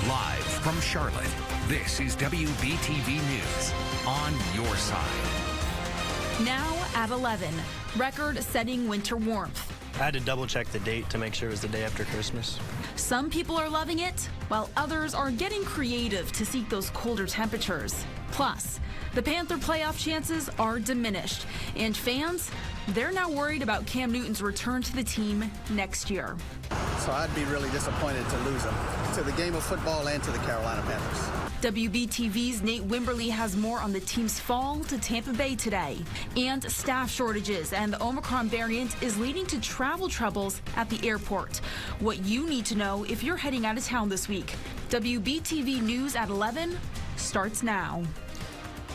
Live from Charlotte, this is WBTV News on your side. Now at 11, record-setting winter warmth. I had to double-check the date to make sure it was the day after Christmas. Some people are loving it, while others are getting creative to seek those colder temperatures. Plus, the Panther playoff chances are diminished, and fans, they're now worried about Cam Newton's return to the team next year. So I'd be really disappointed to lose him to the game of football and to the Carolina Panthers. WBTV's Nate Wimberly has more on the team's fall to Tampa Bay today. And staff shortages and the Omicron variant is leading to travel troubles at the airport. What you need to know if you're heading out of town this week. WBTV News at 11 starts now.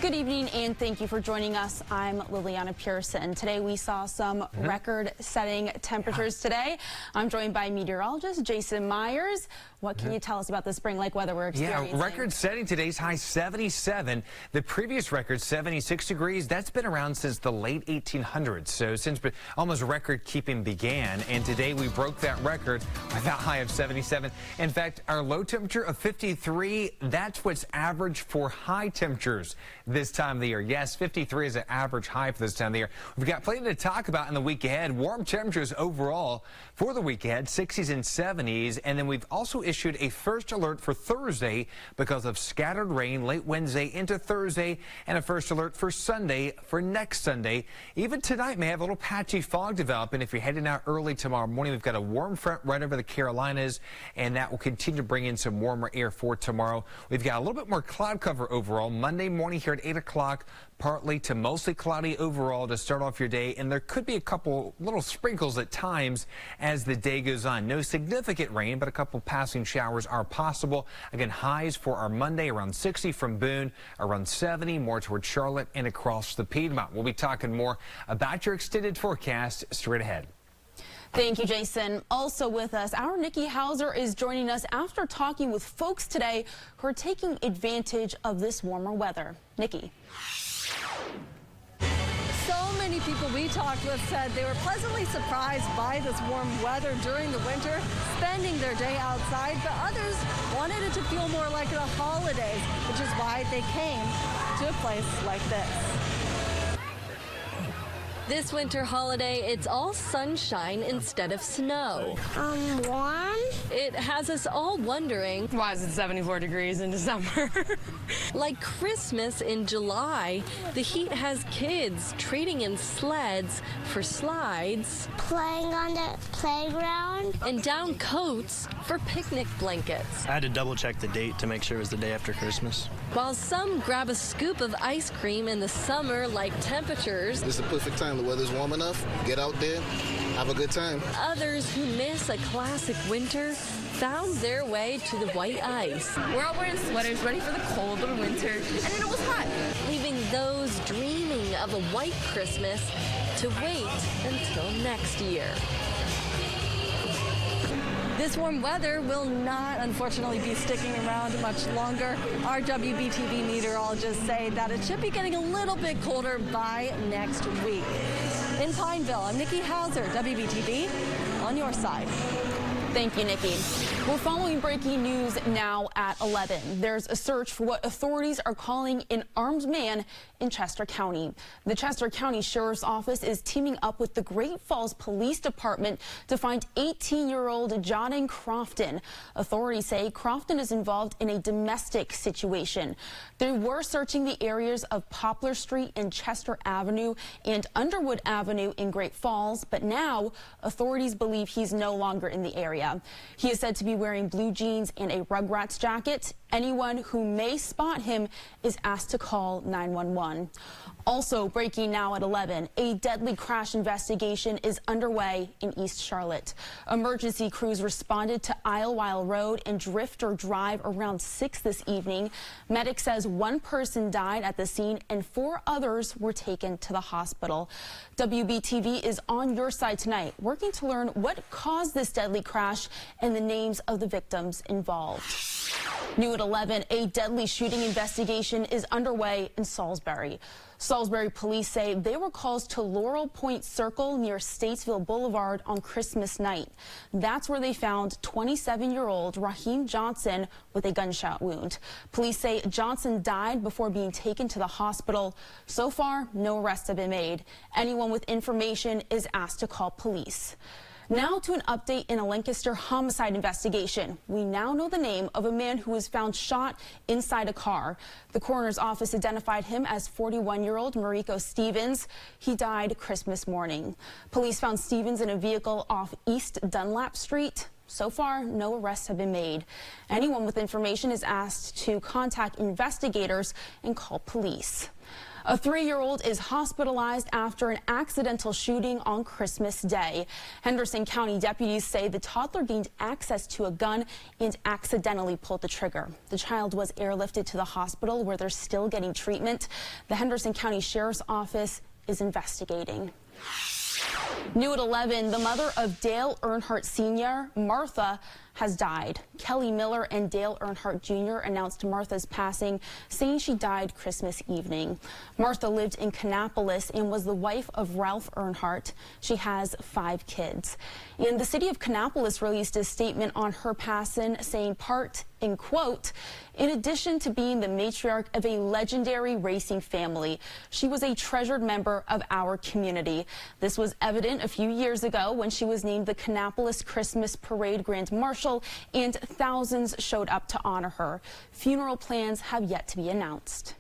Good evening and thank you for joining us. I'm Liliana Pearson. Today we saw some record-setting temperatures today. I'm joined by meteorologist Jason Myers. What can you tell us about the spring-like weather we're experiencing? Yeah, record-setting today's high 77. The previous record 76 degrees. That's been around since the late 1800s. So since almost record-keeping began, and today we broke that record with that high of 77. In fact, our low temperature of 53. That's what's average for high temperatures this time of the year. Yes, 53 is an average high for this time of the year. We've got plenty to talk about in the week ahead. Warm temperatures overall for the week ahead, 60s and 70s. And then we've also issued a first alert for Thursday because of scattered rain late Wednesday into Thursday, and a first alert for Sunday for next Sunday. Even tonight may have a little patchy fog developing if you're heading out early tomorrow morning. We've got a warm front right over the Carolinas, and that will continue to bring in some warmer air for tomorrow. We've got a little bit more cloud cover overall. Monday morning here at 8 o'clock, partly to mostly cloudy overall to start off your day, and there could be a couple little sprinkles at times as the day goes on. No significant rain, but a couple passing showers are possible. Again, highs for our Monday around 60 from Boone, around 70 more towards Charlotte and across the Piedmont. We'll be talking more about your extended forecast straight ahead. Thank you, Jason. Also with us, our Nikki Hauser is joining us after talking with folks today who are taking advantage of this warmer weather. Nikki. So many people we talked with said they were pleasantly surprised by this warm weather during the winter, spending their day outside, but others wanted it to feel more like the holidays, which is why they came to a place like this. This winter holiday, it's all sunshine instead of snow. Warm? It has us all wondering, Why is it 74 degrees in December? like Christmas in July, the heat has kids trading in sleds for slides Playing on the playground? and down coats for picnic blankets. I had to double-check the date to make sure it was the day after Christmas. While some grab a scoop of ice cream in the summer-like temperatures, This is the perfect time. The weather's warm enough. Get out there, have a good time. others who miss a classic winter found their way to the white ice, We're all wearing sweaters, ready for the cold of winter, and then it was hot. leaving those dreaming of a white Christmas to wait until next year. This warm weather will not, unfortunately, be sticking around much longer. Our WBTV meteorologists say that it should be getting a little bit colder by next week. In Pineville, I'm Nikki Hauser, WBTV, on your side. Thank you, Nikki. We're following breaking news now at 11. There's a search for what authorities are calling an armed man in Chester County. The Chester County Sheriff's Office is teaming up with the Great Falls Police Department to find 18-year-old Jodin Crofton. Authorities say Crofton is involved in a domestic situation. They were searching the areas of Poplar Street and Chester Avenue and Underwood Avenue in Great Falls, but now authorities believe he's no longer in the area. He is said to be wearing blue jeans and a Rugrats jacket. Anyone who may spot him is asked to call 911. Also breaking now at 11, a deadly crash investigation is underway in East Charlotte. Emergency crews responded to Islewile Road and Drifter Drive around 6 this evening. Medic says one person died at the scene and 4 others were taken to the hospital. WBTV is on your side tonight, working to learn what caused this deadly crash and the names of the victims involved. New at 11, a deadly shooting investigation is underway in Salisbury. Salisbury police say they were calls to Laurel Point Circle near Statesville Boulevard on Christmas night. That's where they found 27-year-old Raheem Johnson with a gunshot wound. Police say Johnson died before being taken to the hospital. So far, no arrests have been made. Anyone with information is asked to call police. Now to an update in a Lancaster homicide investigation. We now know the name of a man who was found shot inside a car. The coroner's office identified him as 41-year-old Mariko Stevens. He died Christmas morning. Police found Stevens in a vehicle off East Dunlap Street. So far, no arrests have been made. Anyone with information is asked to contact investigators and call police. A 3-year-old is hospitalized after an accidental shooting on Christmas Day. Henderson County deputies say the toddler gained access to a gun and accidentally pulled the trigger. The child was airlifted to the hospital where they're still getting treatment. The Henderson County Sheriff's Office is investigating. New at 11, the mother of Dale Earnhardt Sr., Martha, has died. Kelly Miller and Dale Earnhardt Jr. announced Martha's passing, saying she died Christmas evening. Martha lived in Kannapolis and was the wife of Ralph Earnhardt. She has 5 kids. And the city of Kannapolis released a statement on her passing, saying part, in quote, "In addition to being the matriarch of a legendary racing family, she was a treasured member of our community." This was evident a few years ago when she was named the Kannapolis Christmas Parade Grand Marshal, and thousands showed up to honor her. Funeral plans have yet to be announced.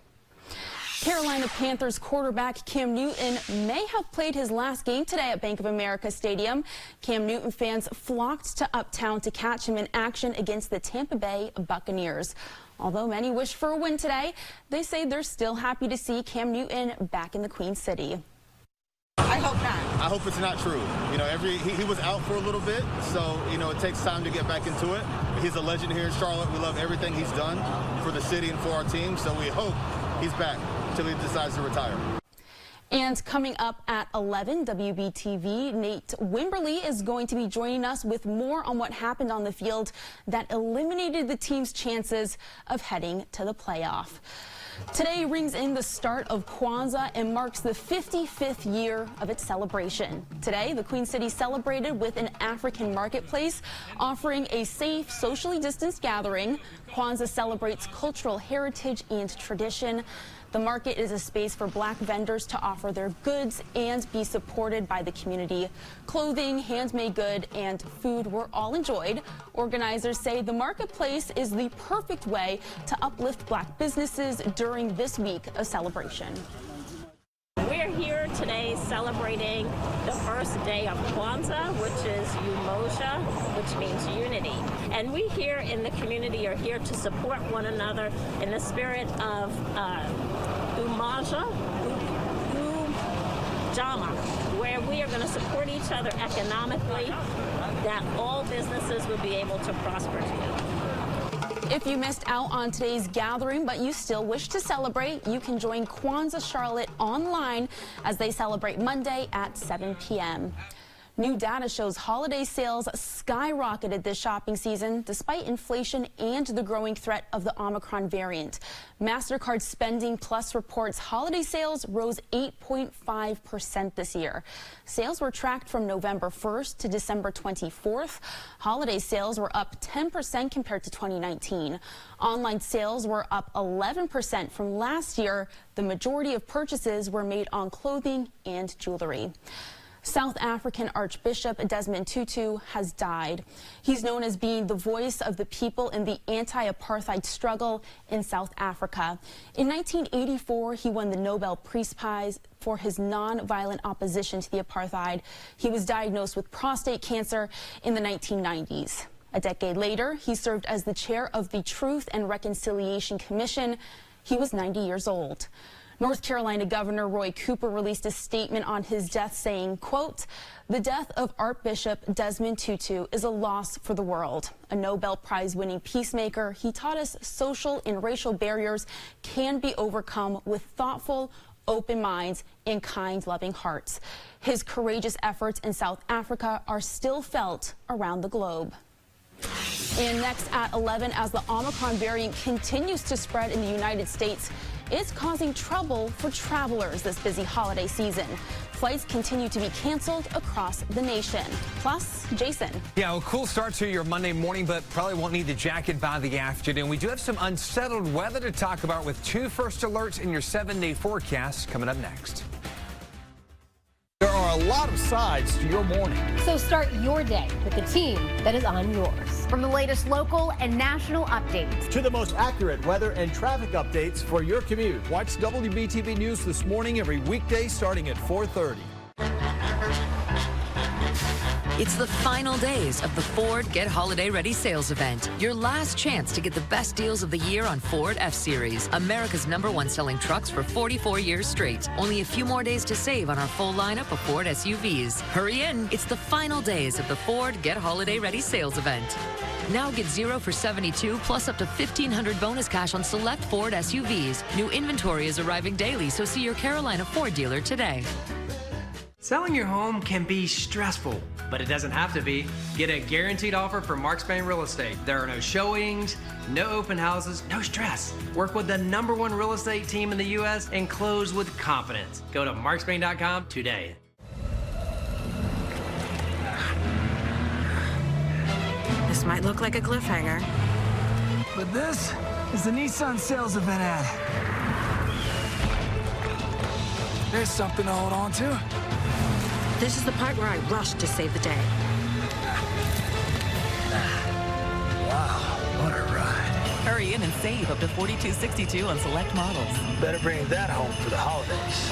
Carolina Panthers quarterback Cam Newton may have played his last game today at Bank of America Stadium. Cam Newton fans flocked to Uptown to catch him in action against the Tampa Bay Buccaneers. Although many wish for a win today, they say they're still happy to see Cam Newton back in the Queen City. I hope not. I hope it's not true. You know, he was out for a little bit, so, you know, it takes time to get back into it. He's a legend here in Charlotte. We love everything he's done for the city and for our team, so we hope he's back until he decides to retire. And coming up at 11, WBTV, Nate Wimberly is going to be joining us with more on what happened on the field that eliminated the team's chances of heading to the playoff. Today rings in the start of Kwanzaa and marks the 55th year of its celebration. Today, the Queen City celebrated with an African marketplace offering a safe, socially distanced gathering. Kwanzaa celebrates cultural heritage and tradition. The market is a space for Black vendors to offer their goods and be supported by the community. Clothing, handmade good, and food were all enjoyed. Organizers say the marketplace is the perfect way to uplift Black businesses during this week of celebration. We're here today celebrating the first day of Kwanzaa, which is Umoja, which means unity. And we here in the community are here to support one another in the spirit of Umoja, Ujama, where we are going to support each other economically, that all businesses will be able to prosper together. If you missed out on today's gathering, but you still wish to celebrate, you can join Kwanzaa Charlotte online as they celebrate Monday at 7 p.m. New data shows holiday sales skyrocketed this shopping season despite inflation and the growing threat of the Omicron variant. MasterCard Spending Plus reports holiday sales rose 8.5% this year. Sales were tracked from November 1st to December 24th. Holiday sales were up 10% compared to 2019. Online sales were up 11% from last year. The majority of purchases were made on clothing and jewelry. South African Archbishop Desmond Tutu has died. He's known as being the voice of the people in the anti-apartheid struggle in South Africa. In 1984, he won the Nobel Peace Prize for his non-violent opposition to the apartheid. He was diagnosed with prostate cancer in the 1990s. A decade later, he served as the chair of the Truth and Reconciliation Commission. He was 90 years old. North Carolina Governor Roy Cooper released a statement on his death saying, quote, "The death of Archbishop Desmond Tutu is a loss for the world. A Nobel Prize-winning peacemaker, he taught us social and racial barriers can be overcome with thoughtful, open minds and kind, loving hearts. His courageous efforts in South Africa are still felt around the globe." And next at 11, as the Omicron variant continues to spread in the United States, it's causing trouble for travelers this busy holiday season. Flights continue to be canceled across the nation. Plus, Jason. Yeah, a cool start to your Monday morning, but probably won't need the jacket by the afternoon. We do have some unsettled weather to talk about with 2 first alerts in your 7-day forecast coming up next. There are a lot of sides to your morning. So start your day with the team that is on yours. From the latest local and national updates to the most accurate weather and traffic updates for your commute. Watch WBTV News This Morning every weekday starting at 4:30. It's the final days of the Ford Get Holiday Ready sales event. Your last chance to get the best deals of the year on Ford F-Series, America's #1 selling trucks for 44 years straight. Only a few more days to save on our full lineup of Ford SUVs. Hurry in. It's the final days of the Ford Get Holiday Ready sales event. Now get 0 for 72 plus up to $1,500 bonus cash on select Ford SUVs. New inventory is arriving daily, so see your Carolina Ford dealer today. Selling your home can be stressful, but it doesn't have to be. Get a guaranteed offer from Mark Spain Real Estate. There are no showings, no open houses, no stress. Work with the #1 real estate team in the U.S. and close with confidence. Go to markspain.com today. This might look like a cliffhanger, but this is the Nissan sales event ad. There's something to hold on to. This is the part where I rush to save the day. Wow, what a ride. Hurry in and save up to $42.62 on select models. Better bring that home for the holidays.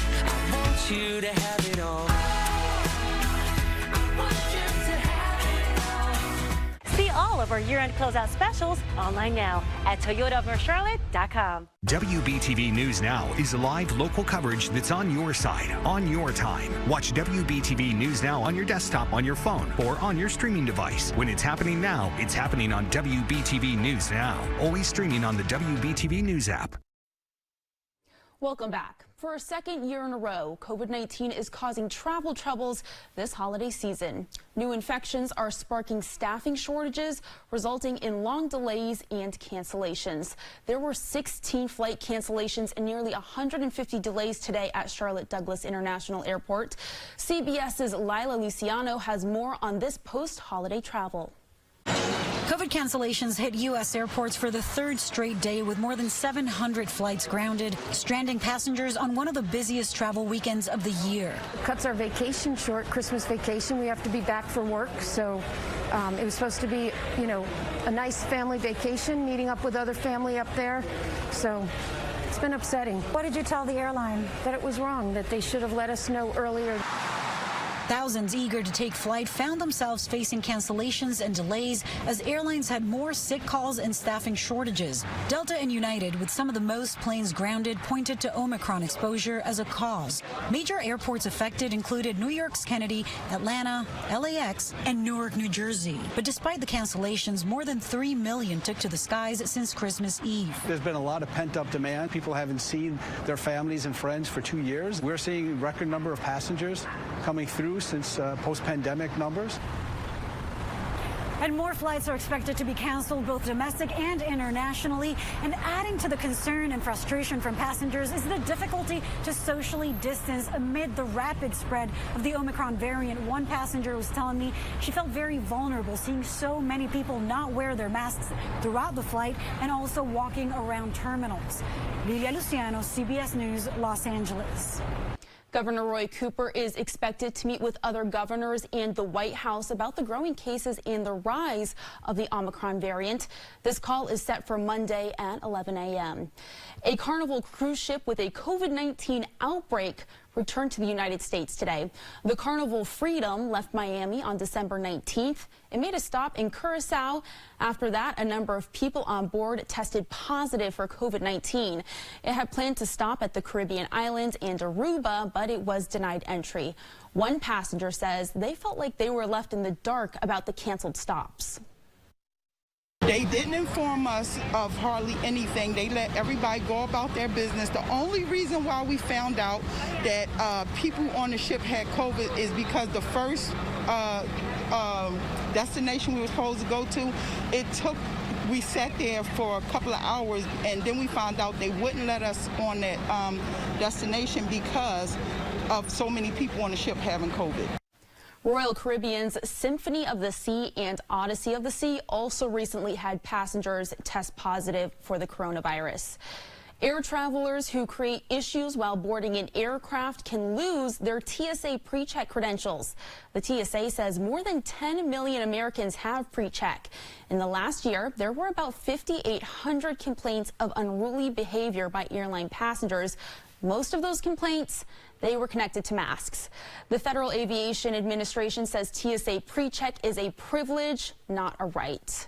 I want you to have it all. All of our year-end closeout specials online now at ToyotaofNorthCharlotte.com. WBTV News Now is live local coverage that's on your side, on your time. Watch WBTV News Now on your desktop, on your phone, or on your streaming device. When it's happening now, it's happening on WBTV News Now. Always streaming on the WBTV News app. Welcome back. For a second year in a row, COVID-19 is causing travel troubles this holiday season. New infections are sparking staffing shortages, resulting in long delays and cancellations. There were 16 flight cancellations and nearly 150 delays today at Charlotte Douglas International Airport. CBS's Lila Luciano has more on this post-holiday travel. COVID cancellations hit U.S. airports for the 3rd straight day, with more than 700 flights grounded, stranding passengers on one of the busiest travel weekends of the year. Cuts our vacation short, Christmas vacation. We have to be back for work, so it was supposed to be, you know, a nice family vacation, meeting up with other family up there. So it's been upsetting. What did you tell the airline? That it was wrong, that they should have let us know earlier. Thousands eager to take flight found themselves facing cancellations and delays as airlines had more sick calls and staffing shortages. Delta and United, with some of the most planes grounded, pointed to Omicron exposure as a cause. Major airports affected included New York's Kennedy, Atlanta, LAX, and Newark, New Jersey. But despite the cancellations, more than 3 million took to the skies since Christmas Eve. There's been a lot of pent-up demand. People haven't seen their families and friends for 2 years. We're seeing a record number of passengers coming through since post-pandemic numbers. And more flights are expected to be canceled, both domestic and internationally. And adding to the concern and frustration from passengers is the difficulty to socially distance amid the rapid spread of the Omicron variant. One passenger was telling me she felt very vulnerable seeing so many people not wear their masks throughout the flight and also walking around terminals. Lilia Luciano, CBS News, Los Angeles. Governor Roy Cooper is expected to meet with other governors and the White House about the growing cases and the rise of the Omicron variant. This call is set for Monday at 11 a.m. A Carnival cruise ship with a COVID-19 outbreak returned to the United States today. The Carnival Freedom left Miami on December 19th. It made a stop in Curacao. After that, a number of people on board tested positive for COVID-19. It had planned to stop at the Caribbean islands and Aruba, but it was denied entry. One passenger says they felt like they were left in the dark about the canceled stops. They didn't inform us of hardly anything. They let everybody go about their business. The only reason why we found out that people on the ship had COVID is because the first destination we were supposed to go to, we sat there for a couple of hours, and then we found out they wouldn't let us on that destination because of so many people on the ship having COVID. Royal Caribbean's Symphony of the Sea and Odyssey of the Sea also recently had passengers test positive for the coronavirus. Air travelers who create issues while boarding an aircraft can lose their TSA PreCheck credentials. The TSA says more than 10 million Americans have PreCheck. In the last year, there were about 5,800 complaints of unruly behavior by airline passengers. Most of those complaints, they were connected to masks. The Federal Aviation Administration says TSA PreCheck is a privilege, not a right.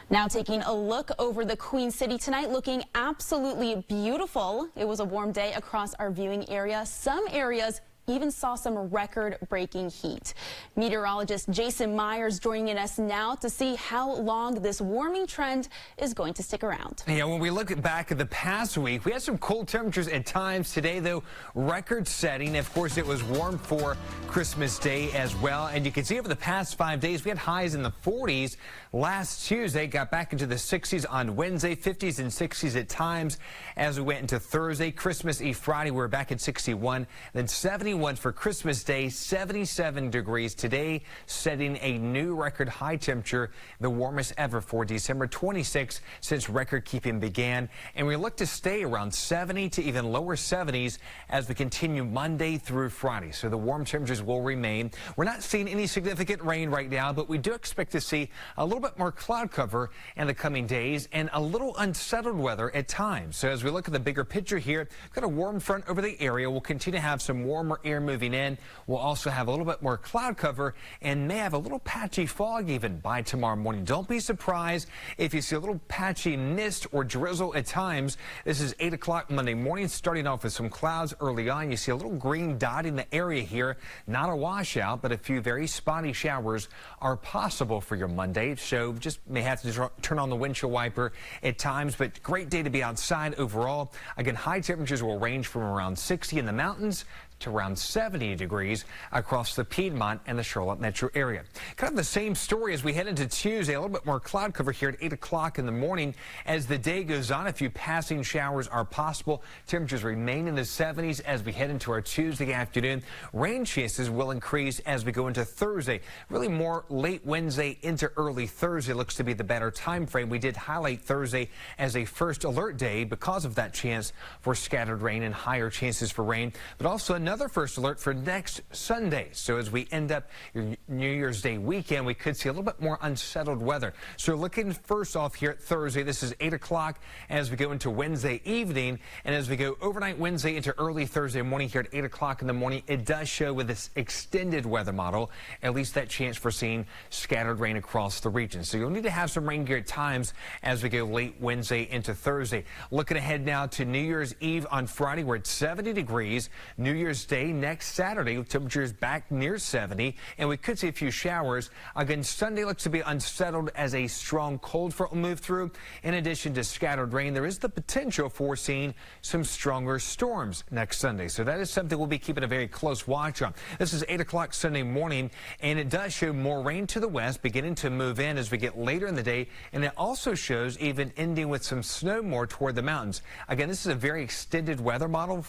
Now taking a look over the Queen City tonight, looking absolutely beautiful. It was a warm day across our viewing area. Some areas even saw some record-breaking heat. Meteorologist Jason Myers joining us now to see how long this warming trend is going to stick around. Yeah, when we look back at the past week, we had some cold temperatures at times. Today, though, record-setting. Of course, it was warm for Christmas Day as well. And you can see over the past 5 days, we had highs in the 40s. Last Tuesday, got back into the 60s on Wednesday, 50s and 60s at times. As we went into Thursday, Christmas Eve Friday, we were back at 61, then 71 for Christmas Day, 77 degrees today, setting a new record high temperature, the warmest ever for December 26th since record keeping began. And we look to stay around 70 to even lower 70s as we continue Monday through Friday. So the warm temperatures will remain. We're not seeing any significant rain right now, but we do expect to see a little bit more cloud cover in the coming days and a little unsettled weather at times. So as we look at the bigger picture here, got a warm front over the area. We'll continue to have some warmer air moving in. We'll also have a little bit more cloud cover and may have a little patchy fog even by tomorrow morning. Don't be surprised if you see a little patchy mist or drizzle at times. This is 8 o'clock Monday morning, starting off with some clouds early on. You see a little green dot in the area here. Not a washout, but a few very spotty showers are possible for your Monday. So just may have to turn on the windshield wiper at times, but great day to be outside overall. Again, high temperatures will range from around 60 in the mountains to around 70 degrees across the Piedmont and the Charlotte metro area. Kind of the same story as we head into Tuesday. A little bit more cloud cover here at 8 o'clock in the morning. As the day goes on, a few passing showers are possible. Temperatures remain in the 70s as we head into our Tuesday afternoon. Rain chances will increase as we go into Thursday. Really more late Wednesday into early Thursday looks to be the better time frame. We did highlight Thursday as a first alert day because of that chance for scattered rain and higher chances for rain, but also another first alert for next Sunday. So as we end up your New Year's Day weekend, we could see a little bit more unsettled weather. So looking first off here at Thursday, this is 8 o'clock as we go into Wednesday evening. And as we go overnight Wednesday into early Thursday morning here at 8 o'clock in the morning, it does show with this extended weather model, at least that chance for seeing scattered rain across the region. So you'll need to have some rain gear at times as we go late Wednesday into Thursday. Looking ahead now to New Year's Eve on Friday, we're at 70 degrees. New Year's Day next Saturday, temperatures back near 70, and we could see a few showers. Again, Sunday looks to be unsettled as a strong cold front will move through. In addition to scattered rain, there is the potential for seeing some stronger storms next Sunday. So that is something we'll be keeping a very close watch on. This is 8 o'clock Sunday morning, and it does show more rain to the west beginning to move in as we get later in the day, and it also shows even ending with some snow more toward the mountains. Again, this is a very extended weather model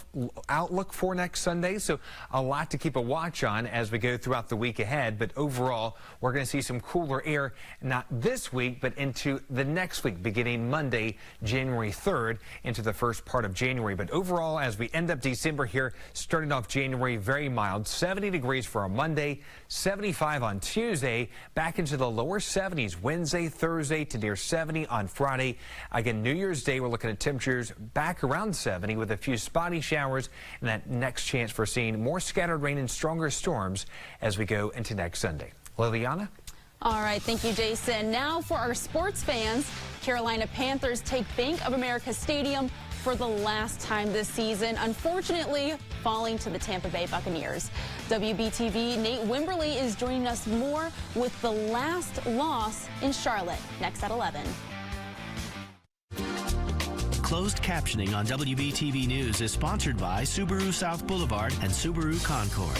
outlook for next Sunday, so a lot to keep a watch on as we go throughout the week ahead. But overall, we're going to see some cooler air, not this week, but into the next week, beginning Monday, January 3rd, into the first part of January. But overall, as we end up December here, starting off January, very mild, 70 degrees for a Monday, 75 on Tuesday, back into the lower 70s Wednesday, Thursday to near 70 on Friday. Again, New Year's Day, we're looking at temperatures back around 70 with a few spotty showers and that next chance for seeing more scattered rain and stronger storms as we go into next Sunday. Liliana? All right, thank you, Jason. Now for our sports fans, Carolina Panthers take Bank of America Stadium for the last time this season, unfortunately falling to the Tampa Bay Buccaneers. WBTV Nate Wimberly is joining us more with the last loss in Charlotte, next at 11. Closed captioning on WBTV News is sponsored by Subaru South Boulevard and Subaru Concord.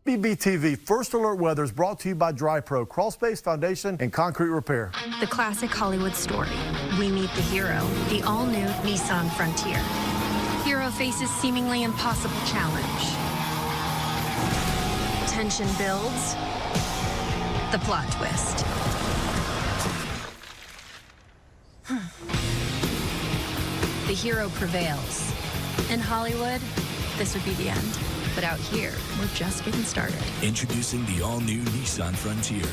WBTV First Alert Weather is brought to you by DryPro, Crawl Space Foundation and Concrete Repair. The classic Hollywood story. We meet the hero, the all-new Nissan Frontier. Hero faces seemingly impossible challenge. Tension builds. The plot twist. The hero prevails. In Hollywood, this would be the end. But out here, we're just getting started. Introducing the all-new Nissan Frontier.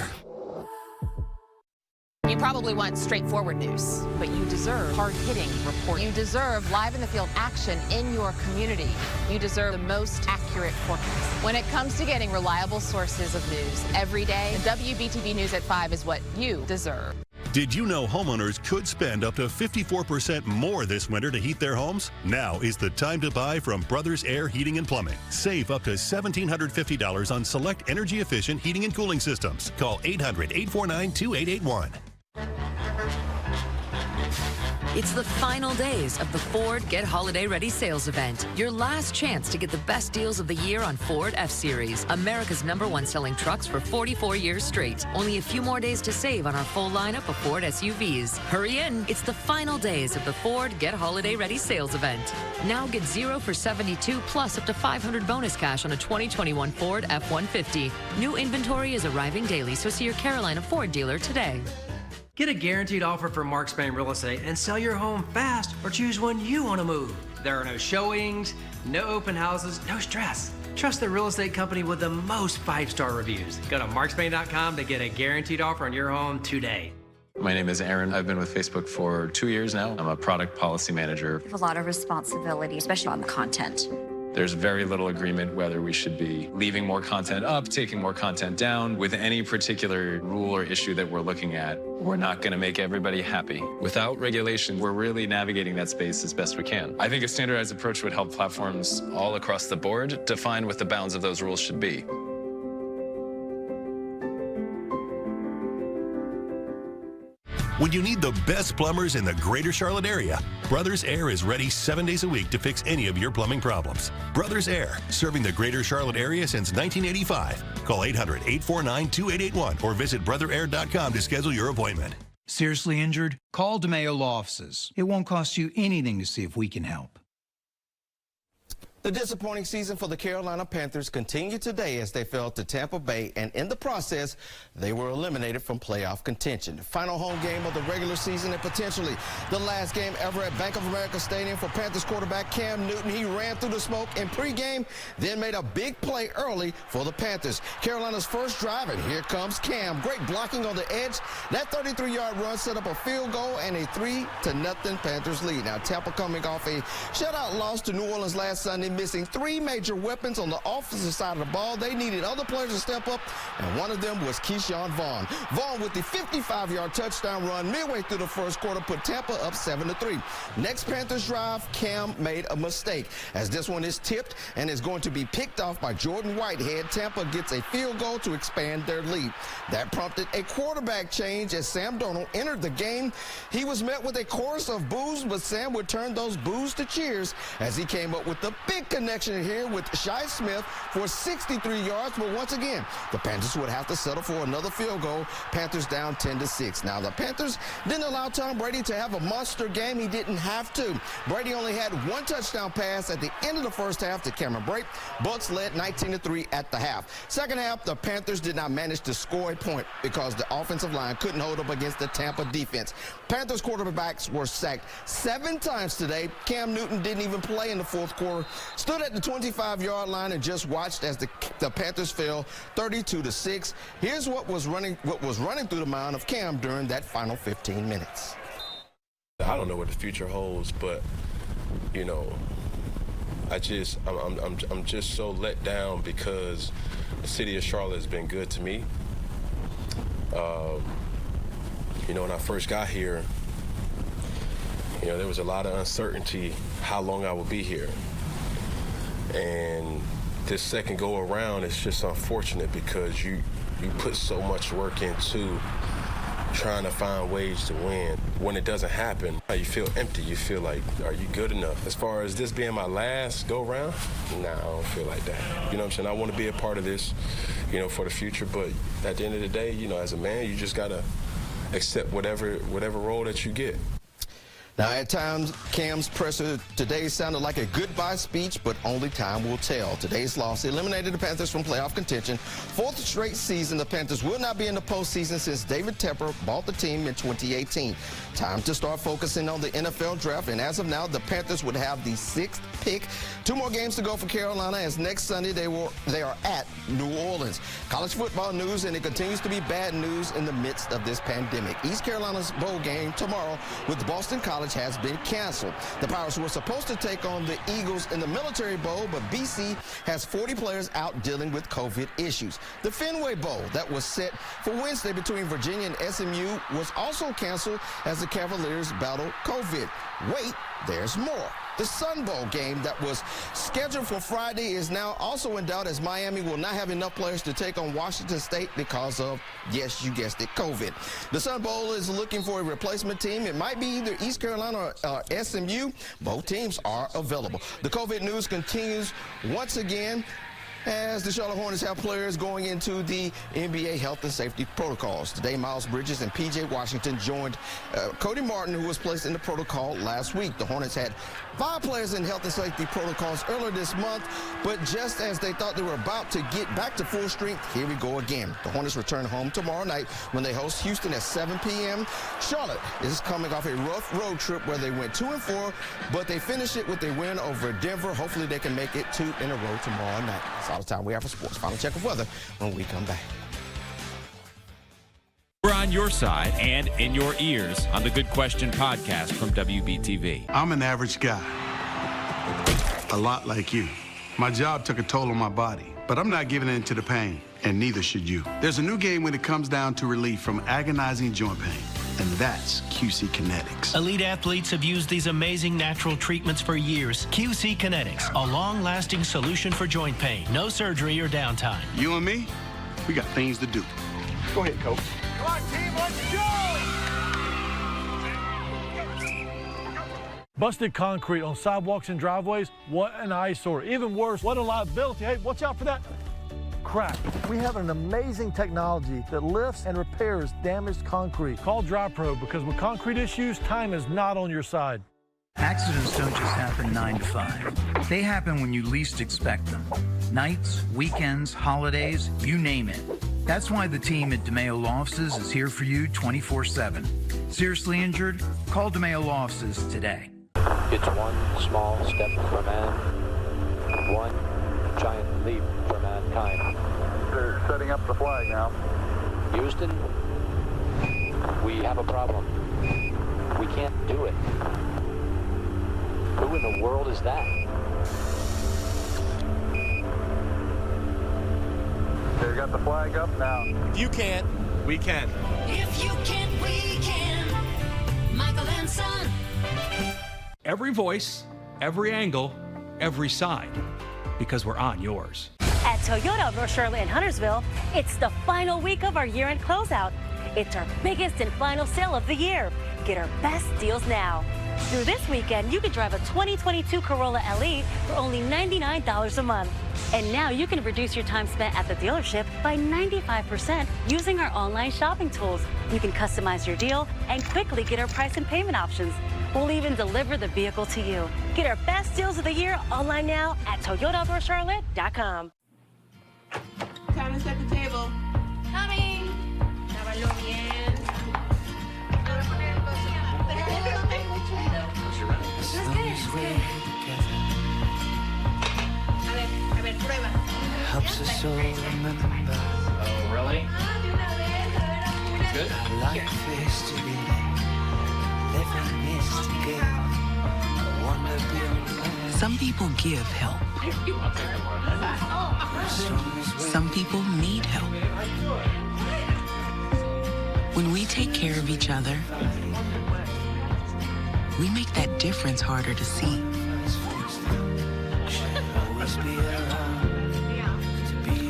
You probably want straightforward news, but you deserve hard-hitting reporting. You deserve live-in-the-field action in your community. You deserve the most accurate forecast. When it comes to getting reliable sources of news every day, WBTV News at 5 is what you deserve. Did you know homeowners could spend up to 54% more this winter to heat their homes? Now is the time to buy from Brothers Air Heating and Plumbing. Save up to $1,750 on select energy-efficient heating and cooling systems. Call 800-849-2881. It's the final days of the Ford Get Holiday Ready sales event. Your last chance to get the best deals of the year on Ford F-Series, America's #1 selling trucks for 44 years straight. Only a few more days to save on our full lineup of Ford SUVs. Hurry in. It's the final days of the Ford Get Holiday Ready sales event. Now get 0 for 72 plus up to $500 bonus cash on a 2021 Ford F-150. New inventory is arriving daily, so see your Carolina Ford dealer today. Get a guaranteed offer from Mark Spain Real Estate and sell your home fast or choose one you want to move. There are no showings, no open houses, no stress. Trust the real estate company with the most 5-star reviews. Go to markspain.com to get a guaranteed offer on your home today. My name is Aaron. I've been with Facebook for 2 years now. I'm a product policy manager. I have a lot of responsibility, especially on the content. There's very little agreement whether we should be leaving more content up, taking more content down. With any particular rule or issue that we're looking at, we're not going to make everybody happy. Without regulation, we're really navigating that space as best we can. I think a standardized approach would help platforms all across the board define what the bounds of those rules should be. When you need the best plumbers in the greater Charlotte area, Brothers Air is ready 7 days a week to fix any of your plumbing problems. Brothers Air, serving the greater Charlotte area since 1985. Call 800-849-2881 or visit brotherair.com to schedule your appointment. Seriously injured? Call DeMayo Law Offices. It won't cost you anything to see if we can help. The disappointing season for the Carolina Panthers continued today as they fell to Tampa Bay, and in the process, they were eliminated from playoff contention. Final home game of the regular season and potentially the last game ever at Bank of America Stadium for Panthers quarterback Cam Newton. He ran through the smoke in pregame, then made a big play early for the Panthers. Carolina's first drive, and here comes Cam. Great blocking on the edge. That 33-yard run set up a field goal and a 3-0 Panthers lead. Now, Tampa coming off a shutout loss to New Orleans last Sunday, missing 3 major weapons on the offensive side of the ball. They needed other players to step up, and one of them was Keyshawn Vaughn. Vaughn with the 55-yard touchdown run midway through the first quarter put Tampa up 7-3. Next Panthers drive, Cam made a mistake as this one is tipped and is going to be picked off by Jordan Whitehead. Tampa gets a field goal to expand their lead. That prompted a quarterback change as Sam Darnold entered the game. He was met with a chorus of boos, but Sam would turn those boos to cheers as he came up with the big connection here with Shi Smith for 63 yards, but once again, the Panthers would have to settle for another field goal. Panthers down 10-6. Now, the Panthers didn't allow Tom Brady to have a monster game. He didn't have to. Brady only had 1 touchdown pass at the end of the first half to Cameron Brate. Bucs led 19-3 at the half. Second half, the Panthers did not manage to score a point because the offensive line couldn't hold up against the Tampa defense. Panthers quarterbacks were sacked 7 times today. Cam Newton didn't even play in the fourth quarter. Stood at the 25-yard line and just watched as the Panthers fell 32-6. Here's what was running through the mind of Cam during that final 15 minutes. I don't know what the future holds, but you know, I'm just so let down because the city of Charlotte has been good to me. You know, when I first got here, You know, there was a lot of uncertainty how long I would be here. And this second go around is just unfortunate because you put so much work into trying to find ways to win. When it doesn't happen, you feel empty. You feel like, are you good enough? As far as this being my last go around, nah, I don't feel like that. You know what I'm saying? I want to be a part of this, you know, for the future. But at the end of the day, you know, as a man, you just gotta accept whatever role that you get. Now, at times, Cam's presser today sounded like a goodbye speech, but only time will tell. Today's loss eliminated the Panthers from playoff contention. Fourth straight season, the Panthers will not be in the postseason since David Tepper bought the team in 2018. Time to start focusing on the NFL draft, and as of now, the Panthers would have the 6th pick. 2 more games to go for Carolina, as next Sunday they are at New Orleans. College football news, and it continues to be bad news in the midst of this pandemic. East Carolina's bowl game tomorrow with Boston College has been canceled. The Pirates were supposed to take on the Eagles in the Military Bowl, but BC has 40 players out dealing with COVID issues. The Fenway Bowl that was set for Wednesday between Virginia and SMU was also canceled as the Cavaliers battle COVID. Wait, there's more. The Sun Bowl game that was scheduled for Friday is now also in doubt as Miami will not have enough players to take on Washington State because of, yes, you guessed it, COVID. The Sun Bowl is looking for a replacement team. It might be either East Carolina or SMU. Both teams are available. The COVID news continues once again as the Charlotte Hornets have players going into the NBA health and safety protocols. Today, Miles Bridges and P.J. Washington joined Cody Martin, who was placed in the protocol last week. The Hornets had 5 players in health and safety protocols earlier this month, but just as they thought they were about to get back to full strength, here we go again. The Hornets return home tomorrow night when they host Houston at 7 p.m. Charlotte is coming off a rough road trip where they went 2-4, but they finished it with a win over Denver. Hopefully they can make it 2 in a row tomorrow night. That's all the time we have for sports. Final check of weather when we come back. We're on your side and in your ears on the Good Question podcast from WBTV. I'm an average guy, a lot like you. My job took a toll on my body, but I'm not giving in to the pain, and neither should you. There's a new game when it comes down to relief from agonizing joint pain, and that's QC Kinetics. Elite athletes have used these amazing natural treatments for years. QC Kinetics, a long-lasting solution for joint pain. No surgery or downtime. You and me, we got things to do. Go ahead, coach. Come on, team, let's go! Busted concrete on sidewalks and driveways, what an eyesore. Even worse, what a liability. Hey, watch out for that crack. We have an amazing technology that lifts and repairs damaged concrete. Call DryPro because with concrete issues, time is not on your side. Accidents don't just happen 9 to 5. They happen when you least expect them. Nights, weekends, holidays, you name it. That's why the team at DeMayo Law Offices is here for you 24/7. Seriously injured? Call DeMayo Law Offices today. It's one small step for man, one giant leap for mankind. They're setting up the flag now. Houston, we have a problem. We can't do it. Who in the world is that? They got the flag up now. If you can't, we can. If you can't, we can. Michael and Son. Every voice, every angle, every side, because we're on yours. At Toyota of North Charlotte and Huntersville, it's the final week of our year-end closeout. It's our biggest and final sale of the year. Get our best deals now. Through this weekend, you can drive a 2022 Corolla LE for only $99 a month. And now you can reduce your time spent at the dealership by 95% using our online shopping tools. You can customize your deal and quickly get our price and payment options. We'll even deliver the vehicle to you. Get our best deals of the year online now at ToyotaOfNorthCharlotte.com. Time to set the table. Coming. Helps us all remember. Oh, really? Good? Like face to be living is together. Some people give help. Some people need help. When we take care of each other, we make that difference harder to see.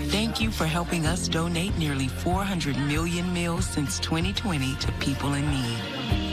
Thank you for helping us donate nearly 400 million meals since 2020 to people in need.